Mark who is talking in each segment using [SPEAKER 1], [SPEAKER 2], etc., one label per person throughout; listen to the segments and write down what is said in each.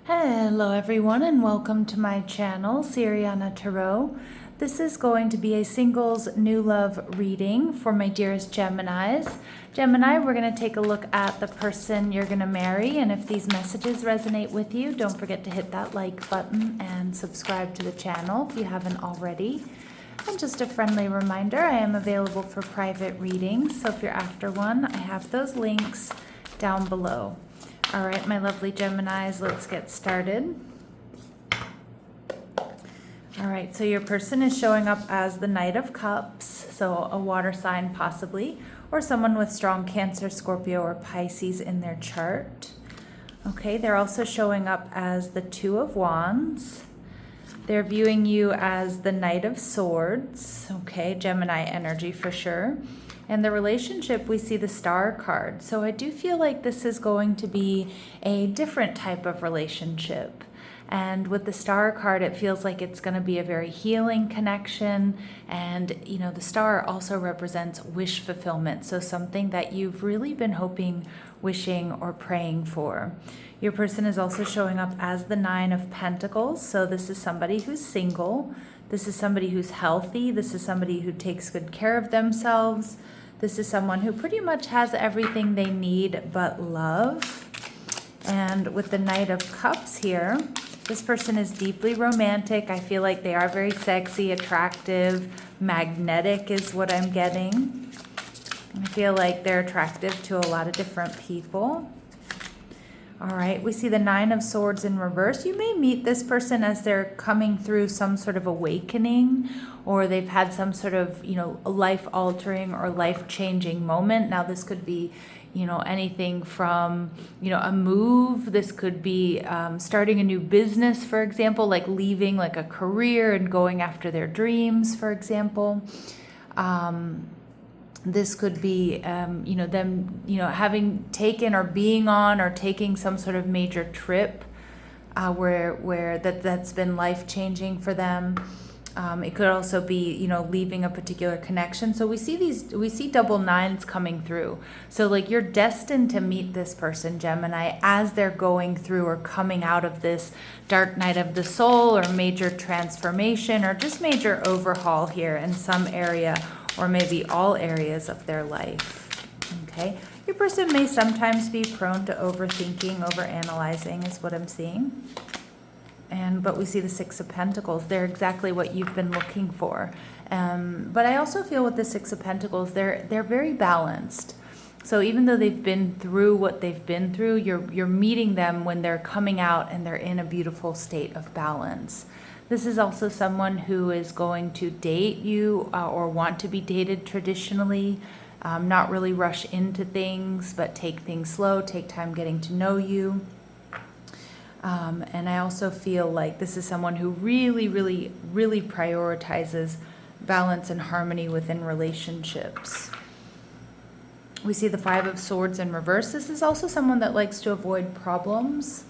[SPEAKER 1] Hello everyone and welcome to my channel, Siriana Tarot. This is going to be a singles new love reading for my dearest Geminis. Gemini, we're going to take a look at the person you're going to marry, and if these messages resonate with you, don't forget to hit that like button and subscribe to the channel if you haven't already. And just a friendly reminder, I am available for private readings, so if you're after one, I have those links down below. All right, my lovely Geminis, let's get started. All right, so your person is showing up as the Knight of Cups, so a water sign possibly, or someone with strong Cancer, Scorpio, or Pisces in their chart. Okay, they're also showing up as the Two of Wands. They're viewing you as the Knight of Swords, okay, Gemini energy for sure. And the relationship, we see the Star card. So I do feel like this is going to be a different type of relationship. And with the Star card, it feels like it's going to be a very healing connection. And, you know, the Star also represents wish fulfillment. So something that you've really been hoping, wishing, or praying for. Your person is also showing up as the Nine of Pentacles. So this is somebody who's single. This is somebody who's healthy. This is somebody who takes good care of themselves. This is someone who pretty much has everything they need but love. And with the Knight of Cups here, this person is deeply romantic. I feel like they are very sexy, attractive, magnetic is what I'm getting. I feel like they're attractive to a lot of different people. All right, we see the Nine of Swords in reverse. You may meet this person as they're coming through some sort of awakening, or they've had some sort of, you know, life-altering or life-changing moment. Now, this could be, you know, anything from, you know, a move. This could be starting a new business, for example, like leaving like a career and going after their dreams, for example. This could be, you know, them, you know, having taken or being on or taking some sort of major trip where that's been life-changing for them. It could also be, you know, leaving a particular connection. So we see double nines coming through. So like you're destined to meet this person, Gemini, as they're going through or coming out of this dark night of the soul or major transformation or just major overhaul here in some area, or maybe all areas of their life, okay? Your person may sometimes be prone to overthinking, overanalyzing is what I'm seeing. But we see the Six of Pentacles. They're exactly what you've been looking for. But I also feel with the Six of Pentacles, they're very balanced. So even though they've been through what they've been through, you're meeting them when they're coming out and they're in a beautiful state of balance. This is also someone who is going to date you or want to be dated traditionally, not really rush into things, but take things slow, take time getting to know you. And I also feel like this is someone who really, really, really prioritizes balance and harmony within relationships. We see the Five of Swords in reverse. This is also someone that likes to avoid problems.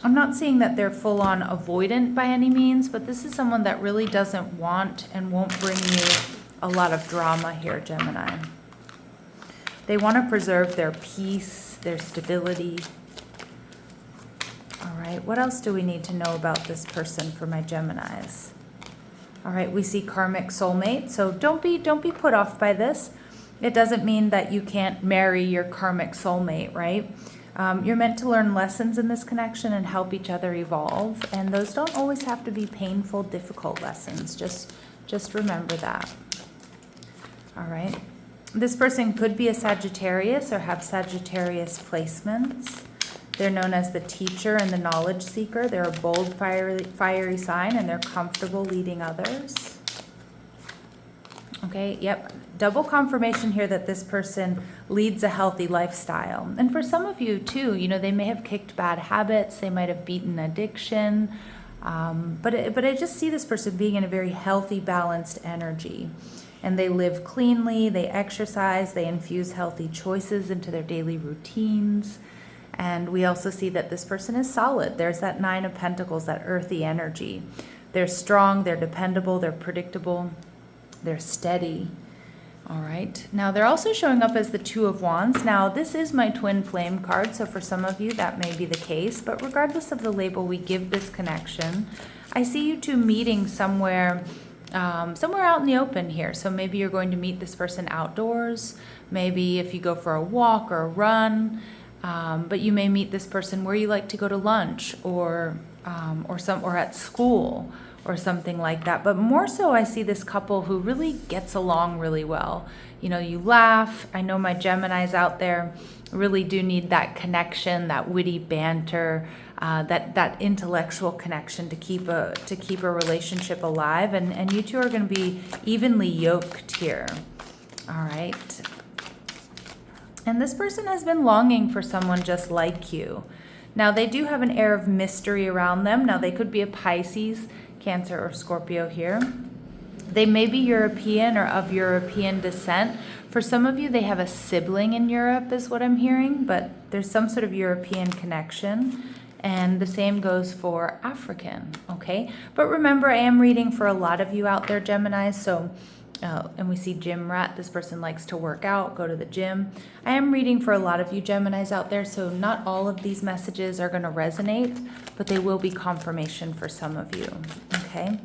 [SPEAKER 1] I'm not seeing that they're full-on avoidant by any means, but this is someone that really doesn't want and won't bring you a lot of drama here, Gemini. They want to preserve their peace, their stability. All right, what else do we need to know about this person for my Geminis? All right, we see karmic soulmate, so don't be put off by this. It doesn't mean that you can't marry your karmic soulmate, right? You're meant to learn lessons in this connection and help each other evolve. And those don't always have to be painful, difficult lessons. Just remember that. All right. This person could be a Sagittarius or have Sagittarius placements. They're known as the teacher and the knowledge seeker. They're a bold, fiery sign, and they're comfortable leading others. Okay, yep. Double confirmation here that this person leads a healthy lifestyle. And for some of you too, you know, they may have kicked bad habits. They might have beaten addiction. But I just see this person being in a very healthy, balanced energy. And they live cleanly, they exercise, they infuse healthy choices into their daily routines. And we also see that this person is solid. There's that Nine of Pentacles, that earthy energy. They're strong, they're dependable, they're predictable, they're steady. All right, now they're also showing up as the Two of Wands. Now, this is my twin flame card, so for some of you that may be the case, but regardless of the label we give this connection, I see you two meeting somewhere out in the open here. So maybe you're going to meet this person outdoors, maybe if you go for a walk or a run, but you may meet this person where you like to go to lunch or at school or something like that. But more so, I see this couple who really gets along really well. You know, you laugh. I know my Geminis out there really do need that connection, that witty banter, that intellectual connection to keep a relationship alive. And you two are going to be evenly yoked here. All right. And this person has been longing for someone just like you. Now, they do have an air of mystery around them. Now, they could be a Pisces, Cancer, or Scorpio here. They may be European or of European descent. For some of you, they have a sibling in Europe is what I'm hearing, but there's some sort of European connection. And the same goes for African, okay? But remember, I am reading for a lot of you out there, Gemini, so... and we see gym rat. This person likes to work out, go to the gym. I am reading for a lot of you Geminis out there, so not all of these messages are going to resonate, but they will be confirmation for some of you, okay?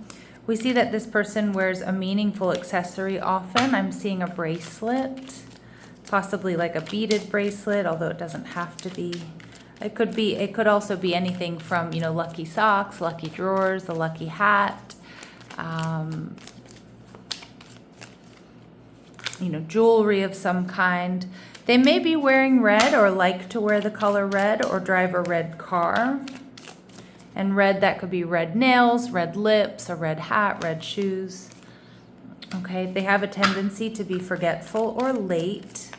[SPEAKER 1] We see that this person wears a meaningful accessory often. I'm seeing a bracelet, possibly like a beaded bracelet, although it doesn't have to be. It could also be anything from, you know, lucky socks, lucky drawers, a lucky hat, you know, jewelry of some kind. They may be wearing red or like to wear the color red or drive a red car. And red, that could be red nails, red lips, a red hat, red shoes. Okay, they have a tendency to be forgetful or late.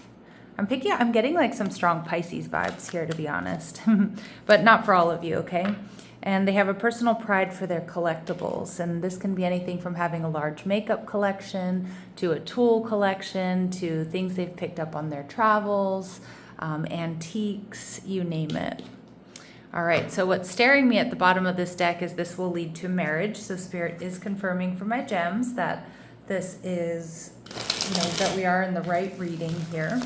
[SPEAKER 1] I'm getting like some strong Pisces vibes here, to be honest, but not for all of you, okay? And they have a personal pride for their collectibles. And this can be anything from having a large makeup collection to a tool collection to things they've picked up on their travels, antiques, you name it. All right, so what's staring me at the bottom of this deck is this will lead to marriage. So Spirit is confirming for my gems that this is, you know, that we are in the right reading here.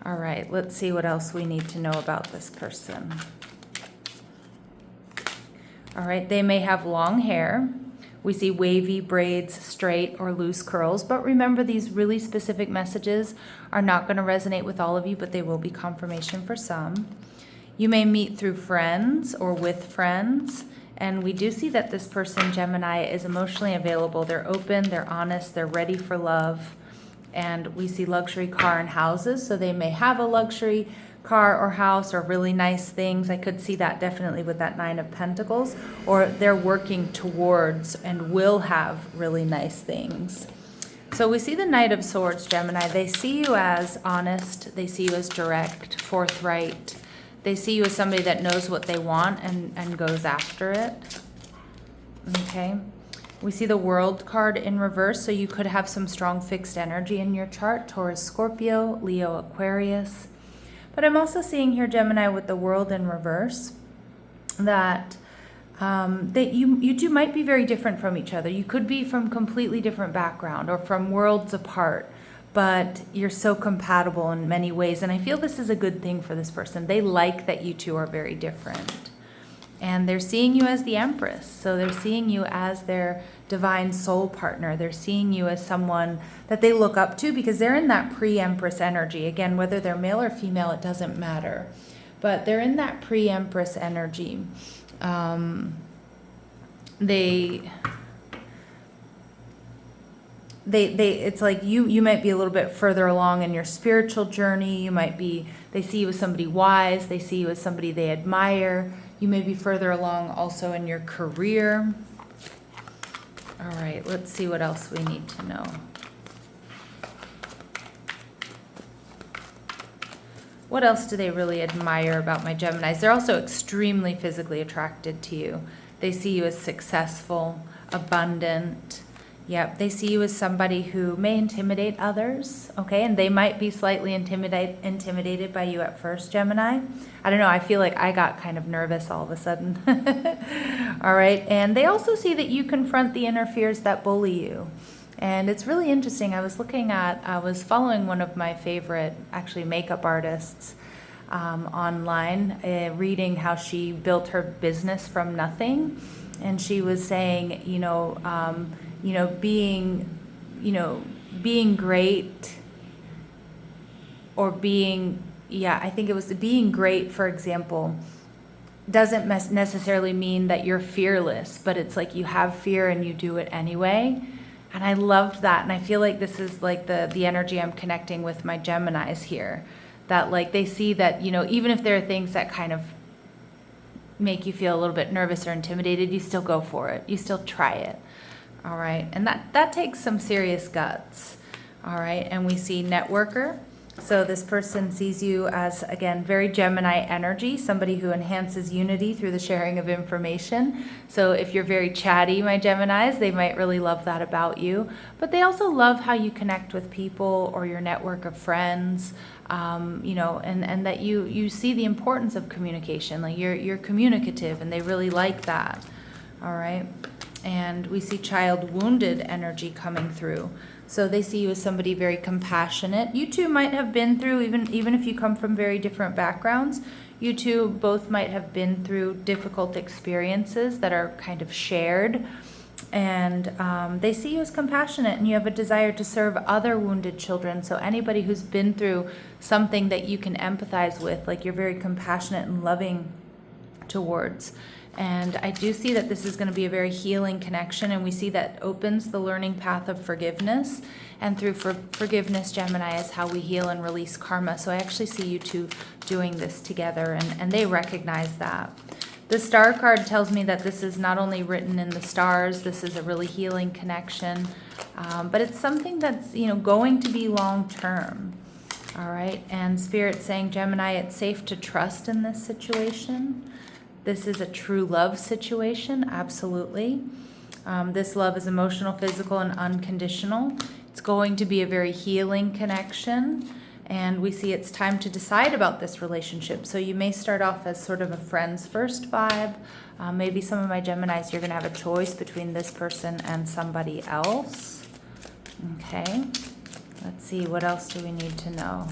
[SPEAKER 1] All right, let's see what else we need to know about this person. All right, they may have long hair. We see wavy braids, straight or loose curls, but remember these really specific messages are not going to resonate with all of you, but they will be confirmation for some. You may meet through friends or with friends, and we do see that this person, Gemini, is emotionally available. They're open, they're honest, they're ready for love, and we see luxury car and houses, so they may have a luxury car or house or really nice things. I could see that definitely with that Nine of Pentacles, or they're working towards and will have really nice things. So we see the Knight of Swords, Gemini. They see you as honest, they see you as direct, forthright. They see you as somebody that knows what they want and goes after it. Okay. We see the World card in reverse, so you could have some strong fixed energy in your chart. Taurus, Scorpio, Leo, Aquarius. But I'm also seeing here, Gemini, with the World in reverse, that you two might be very different from each other. You could be from completely different background or from worlds apart, but you're so compatible in many ways. And I feel this is a good thing for this person. They like that you two are very different. And they're seeing you as the Empress. So they're seeing you as their divine soul partner. They're seeing you as someone that they look up to because they're in that pre-Empress energy. Again, whether they're male or female, it doesn't matter. But they're in that pre-Empress energy. It's like you might be a little bit further along in your spiritual journey. They see you as somebody wise. They see you as somebody they admire. You may be further along also in your career. All right, let's see what else we need to know. What else do they really admire about my Geminis? They're also extremely physically attracted to you. They see you as successful, abundant. Yep, they see you as somebody who may intimidate others, okay? And they might be slightly intimidated by you at first, Gemini. I don't know, I feel like I got kind of nervous all of a sudden. All right, and they also see that you confront the inner fears that bully you. And it's really interesting. I was following one of my favorite, actually, makeup artists online, reading how she built her business from nothing. And she was saying, being great, or I think it was being great, for example, doesn't necessarily mean that you're fearless, but it's like you have fear and you do it anyway. And I loved that. And I feel like this is like the energy I'm connecting with my Geminis here, that like they see that, even if there are things that kind of make you feel a little bit nervous or intimidated, you still go for it. You still try it. All right. And that takes some serious guts. All right. And we see networker. So this person sees you as, again, very Gemini energy, somebody who enhances unity through the sharing of information. So if you're very chatty, my Geminis, they might really love that about you. But they also love how you connect with people or your network of friends, and that you see the importance of communication. Like you're communicative, and they really like that. All right. And we see child wounded energy coming through. So they see you as somebody very compassionate. You two might have been through, even if you come from very different backgrounds, you two both might have been through difficult experiences that are kind of shared. And they see you as compassionate, and you have a desire to serve other wounded children. So anybody who's been through something that you can empathize with, like you're very compassionate and loving towards. And I do see that this is going to be a very healing connection, and we see that opens the learning path of forgiveness. And through forgiveness, Gemini, is how we heal and release karma. So I actually see you two doing this together, and they recognize that. The star card tells me that this is not only written in the stars, this is a really healing connection, but it's something that's going to be long term. All right, and Spirit's saying, Gemini, it's safe to trust in this situation. This is a true love situation, absolutely. This love is emotional, physical, and unconditional. It's going to be a very healing connection, and we see it's time to decide about this relationship. So you may start off as sort of a friends first vibe. Maybe some of my Geminis, you're going to have a choice between this person and somebody else. Okay, let's see, what else do we need to know?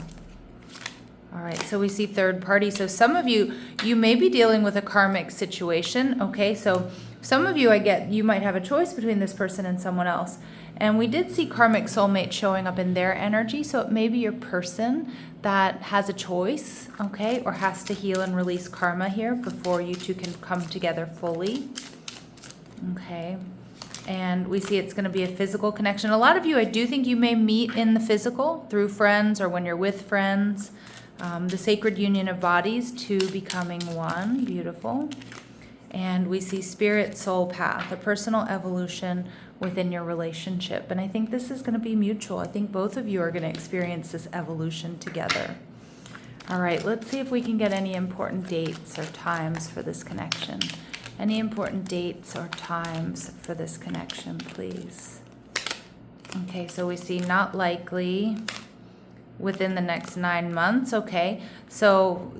[SPEAKER 1] All right, so we see third party. So some of you may be dealing with a karmic situation, okay? So some of you, you might have a choice between this person and someone else. And we did see karmic soulmate showing up in their energy, so it may be your person that has a choice, okay? Or has to heal and release karma here before you two can come together fully, okay? And we see it's going to be a physical connection. A lot of you, I do think you may meet in the physical through friends or when you're with friends. The sacred union of bodies, two becoming one. Beautiful. And we see spirit soul path, a personal evolution within your relationship. And I think this is going to be mutual. I think both of you are going to experience this evolution together. All right, let's see if we can get any important dates or times for this connection. Any important dates or times for this connection, please? Okay, so we see not likely within the next 9 months. Okay, so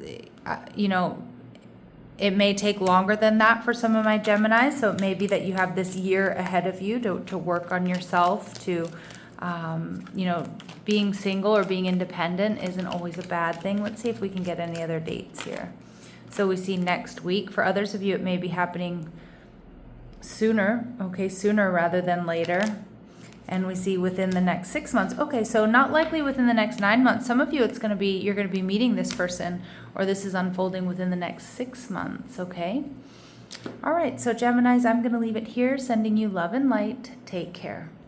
[SPEAKER 1] it may take longer than that for some of my Geminis. So it may be that you have this year ahead of you to work on yourself, to being single or being independent isn't always a bad thing. Let's see if we can get any other dates here. So we see next week. For others of you, it may be happening sooner, okay, sooner rather than later. And we see within the next 6 months. Okay, so not likely within the next 9 months. Some of you, you're going to be meeting this person, or this is unfolding within the next 6 months, okay? All right, so Geminis, I'm going to leave it here, sending you love and light. Take care.